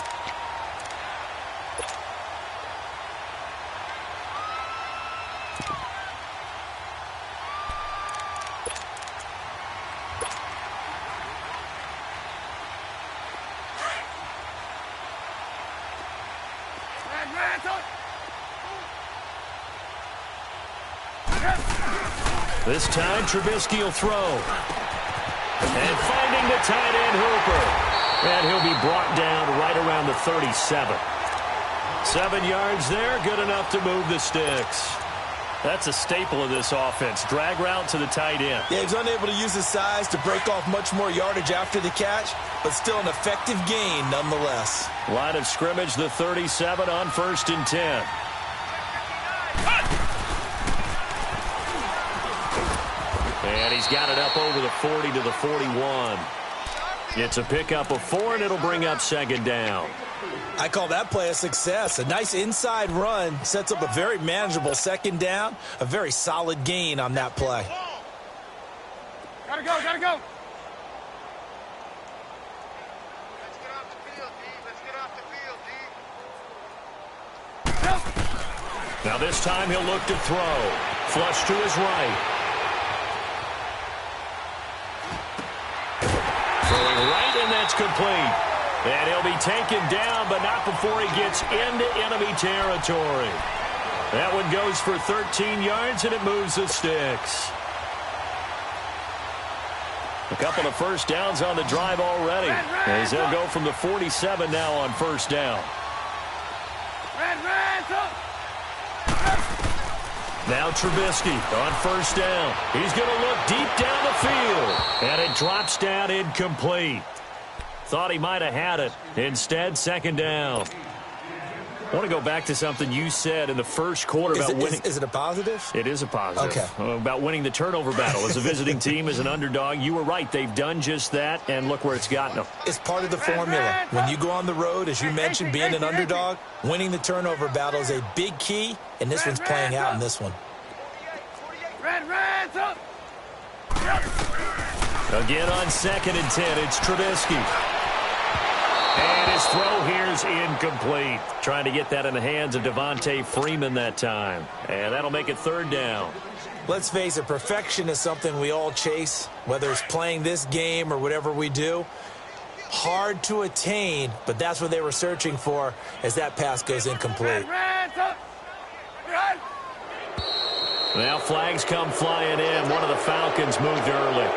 This time, Trubisky will throw. And finding the tight end, Hooper. And he'll be brought down right around the 37. 7 yards there, good enough to move the sticks. That's a staple of this offense. Drag route to the tight end. Yeah, he's unable to use his size to break off much more yardage after the catch, but still an effective gain nonetheless. Line of scrimmage, the 37 on 1st and 10. And he's got it up over the 40 to the 41. It's a pickup of 4, and it'll bring up 2nd down. I call that play a success. A nice inside run sets up a very manageable 2nd down. A very solid gain on that play. Gotta go, gotta go. Let's get off the field, D. Let's get off the field, D. Now this time he'll look to throw. Flush to his right. Throwing right, and that's complete. And he'll be taken down, but not before he gets into enemy territory. That one goes for 13 yards, and it moves the sticks. A couple of first downs on the drive already, as they'll go from the 47 now on 1st down. Now Trubisky on 1st down. He's going to look deep down the field. And it drops down incomplete. Thought he might have had it. Instead, 2nd down. I want to go back to something you said in the first quarter about winning. Is it a positive? It is a positive. Okay. About winning the turnover battle. As a visiting team, as an underdog, you were right. They've done just that, and look where it's gotten them. It's part of the formula. When you go on the road, as you mentioned, being an underdog, winning the turnover battle is a big key, and this one's playing out in this one. Again on 2nd and 10, it's Trubisky. And his throw here is incomplete. Trying to get that in the hands of Devontae Freeman that time. And that'll make it 3rd down. Let's face it, perfection is something we all chase, whether it's playing this game or whatever we do. Hard to attain, but that's what they were searching for as that pass goes incomplete. Now flags come flying in. One of the Falcons moved early.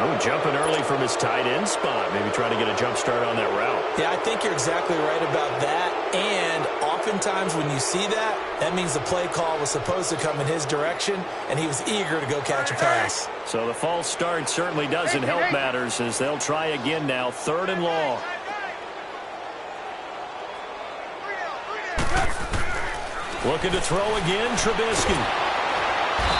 Oh, jumping early from his tight end spot. Maybe trying to get a jump start on that route. Yeah, I think you're exactly right about that. And oftentimes when you see that, that means the play call was supposed to come in his direction, and he was eager to go catch a pass. So the false start certainly doesn't help matters as they'll try again now. 3rd and long. Looking to throw again, Trubisky.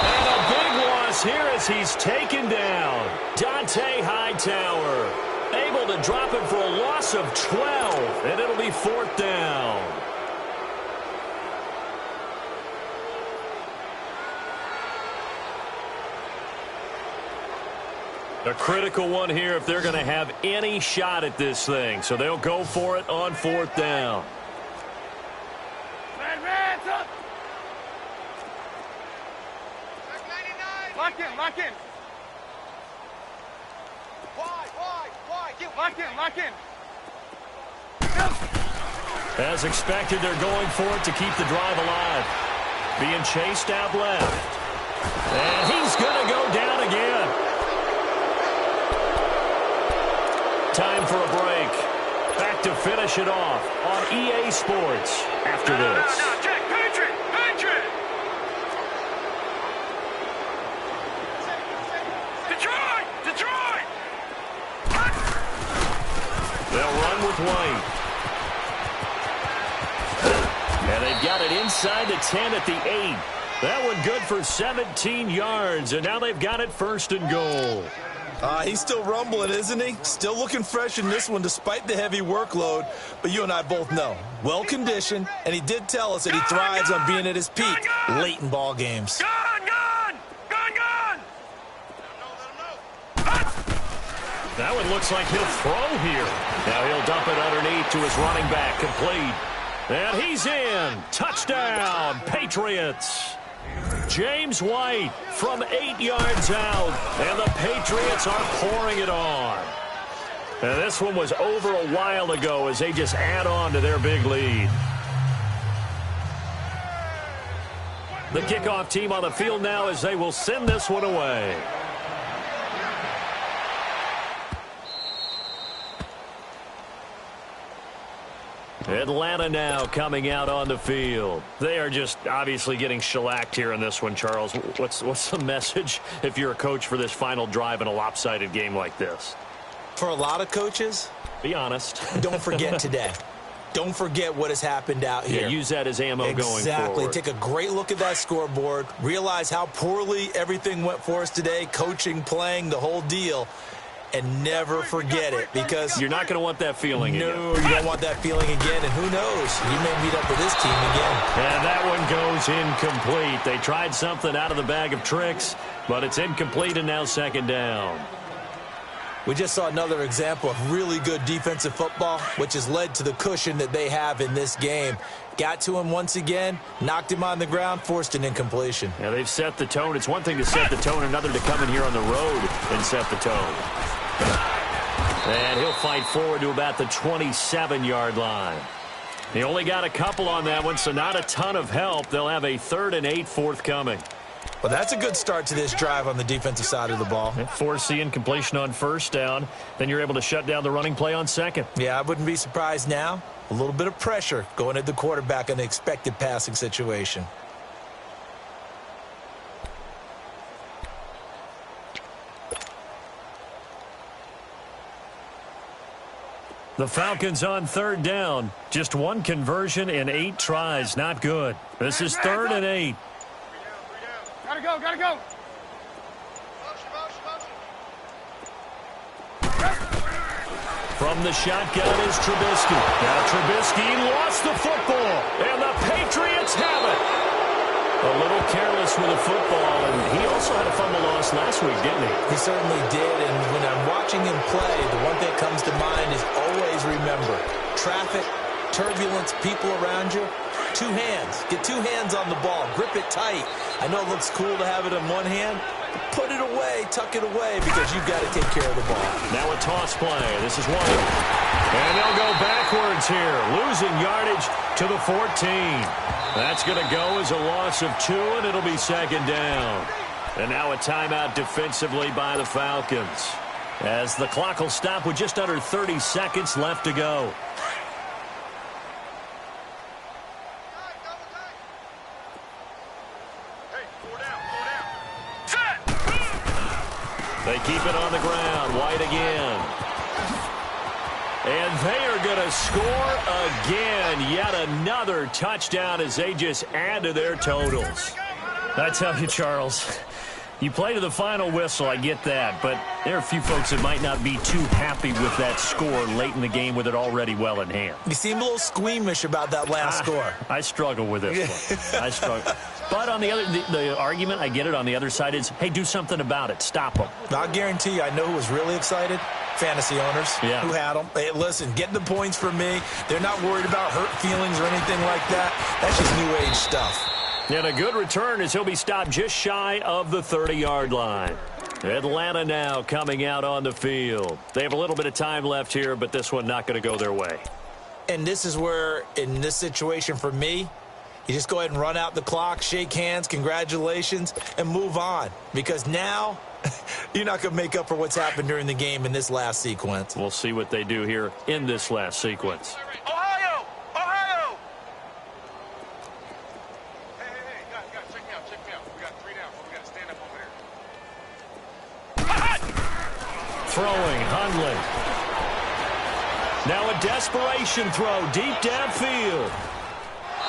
And a big loss here as he's taken down. Dante Hightower able to drop him for a loss of 12, and it'll be 4th down. A critical one here if they're going to have any shot at this thing. So they'll go for it on 4th down. Lock in. Why? Get lock in. As expected, they're going for it to keep the drive alive. Being chased out left. And he's going to go down again. Time for a break. Back to finish it off on EA Sports after this. No, Jack, Patriot. Detroit. They'll run with White. And they've got it inside the 10 at the 8. That one good for 17 yards, and now they've got it 1st and goal. He's still rumbling, isn't he? Still looking fresh in this one despite the heavy workload. But you and I both know, well-conditioned, and he did tell us that he thrives on being at his peak late in ball games. That one looks like he'll throw here. Now he'll dump it underneath to his running back, complete. And he's in. Touchdown, Patriots. James White from 8 yards out, and the Patriots are pouring it on. And this one was over a while ago as they just add on to their big lead. The kickoff team on the field now as they will send this one away. Atlanta now coming out on the field. They are just obviously getting shellacked here in this one, Charles. What's the message if you're a coach for this final drive in a lopsided game like this? For a lot of coaches, be honest. Don't forget today. Don't forget what has happened out here. Yeah, use that as ammo going forward. Exactly. Take a great look at that scoreboard. Realize how poorly everything went for us today. Coaching, playing, the whole deal. And never forget it, because you're not going to want that feeling again. No, you don't want that feeling again, and who knows? You may meet up with this team again. And that one goes incomplete. They tried something out of the bag of tricks, but it's incomplete, and now second down. We just saw another example of really good defensive football, which has led to the cushion that they have in this game. Got to him once again, knocked him on the ground, forced an incompletion. Yeah, they've set the tone. It's one thing to set the tone, another to come in here on the road and set the tone. And he'll fight forward to about the 27-yard line. He only got a couple on that one, so not a ton of help. They'll have a 3rd and 8 forthcoming. Well, that's a good start to this drive on the defensive side of the ball. Force the incompletion on first down. Then you're able to shut down the running play on second. Yeah, I wouldn't be surprised now. A little bit of pressure going at the quarterback in the expected passing situation. The Falcons on 3rd down. Just one conversion in 8 tries. Not good. This is 3rd and 8. Gotta go, gotta go. From the shotgun is Trubisky. Now Trubisky lost the football, and the Patriots have it. A little careless with the football, and he also had a fumble loss last week, didn't he? He certainly did, and when I'm watching him play, the one thing that comes to mind is always remember, traffic, turbulence, people around you, 2 hands. Get 2 hands on the ball. Grip it tight. I know it looks cool to have it in one hand, but put it away, tuck it away, because you've got to take care of the ball. Now a toss play. This is one. And they'll go backwards here, losing yardage to the 14. That's going to go as a loss of 2, and it'll be second down. And now a timeout defensively by the Falcons, as the clock will stop with just under 30 seconds left to go. They keep it on the ground. White again. And they are going to score again. Yet another touchdown as they just add to their totals. I tell you, Charles, you play to the final whistle, I get that. But there are a few folks that might not be too happy with that score late in the game with it already well in hand. You seem a little squeamish about that last score. I struggle with this one. I struggle. But on the other, the argument, I get it, on the other side is, hey, do something about it. Stop them. I'll guarantee you, I know who was really excited. Fantasy owners who had them. Hey, listen, getting the points for me. They're not worried about hurt feelings or anything like that. That's just new age stuff. And a good return as he'll be stopped just shy of the 30-yard line. Atlanta now coming out on the field. They have a little bit of time left here, but this one not going to go their way. And this is where, in this situation for me, you just go ahead and run out the clock, shake hands, congratulations, and move on. Because now, you're not going to make up for what's happened during the game in this last sequence. We'll see what they do here in this last sequence. Ohio! Ohio! Hey, guys, check me out. We got 3 down. We got to stand up over there. Throwing, Hundley. Now a desperation throw deep downfield.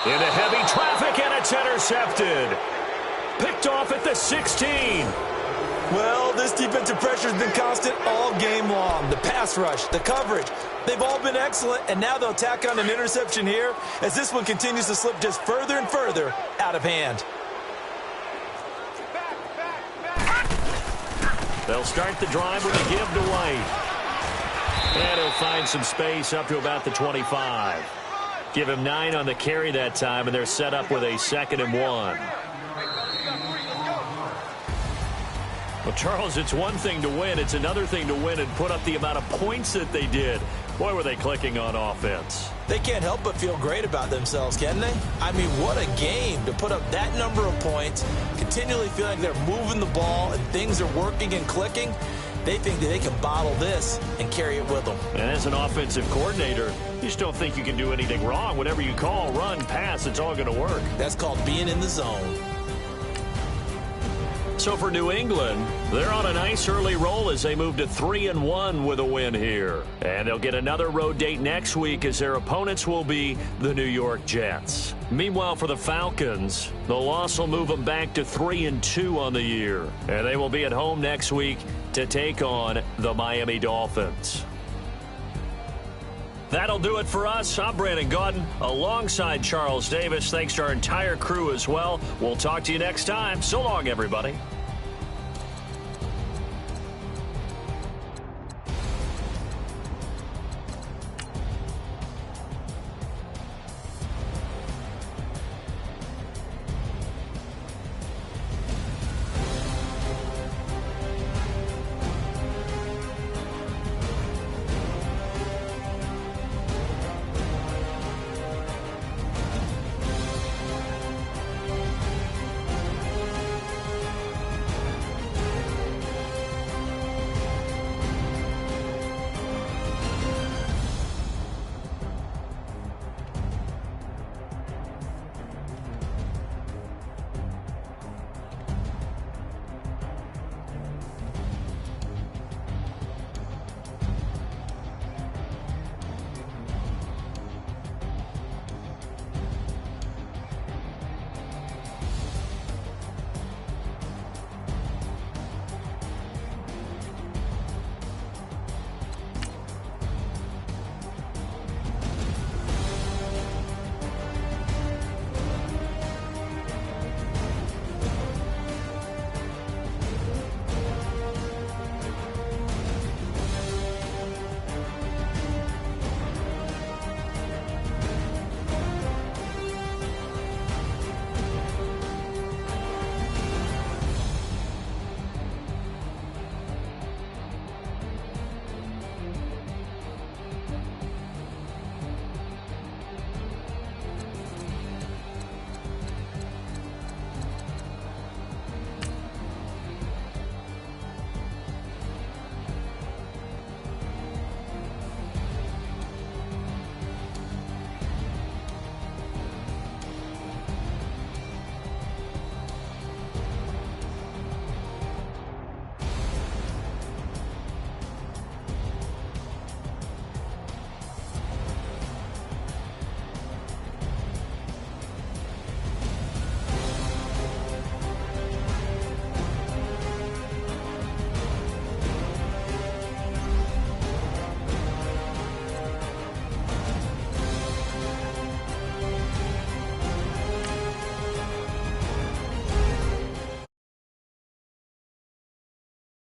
Into heavy traffic, and it's intercepted. Picked off at the 16. Well, this defensive pressure has been constant all game long. The pass rush, the coverage, they've all been excellent, and now they'll tack on an interception here as this one continues to slip just further and further out of hand. They'll start the drive with a give to White. And he'll find some space up to about the 25. Give him 9 on the carry that time, and they're set up with a 2nd and 1. Well, Charles, it's one thing to win. It's another thing to win and put up the amount of points that they did. Boy, were they clicking on offense. They can't help but feel great about themselves, can they? I mean, what a game to put up that number of points, continually feeling like they're moving the ball and things are working and clicking. They think that they can bottle this and carry it with them. And as an offensive coordinator, you just don't think you can do anything wrong. Whatever you call, run, pass, it's all going to work. That's called being in the zone. So for New England, they're on a nice early roll as they move to 3-1 with a win here. And they'll get another road date next week as their opponents will be the New York Jets. Meanwhile, for the Falcons, the loss will move them back to 3-2 on the year. And they will be at home next week to take on the Miami Dolphins. That'll do it for us. I'm Brandon Gaudin alongside Charles Davis. Thanks to our entire crew as well. We'll talk to you next time. So long, everybody.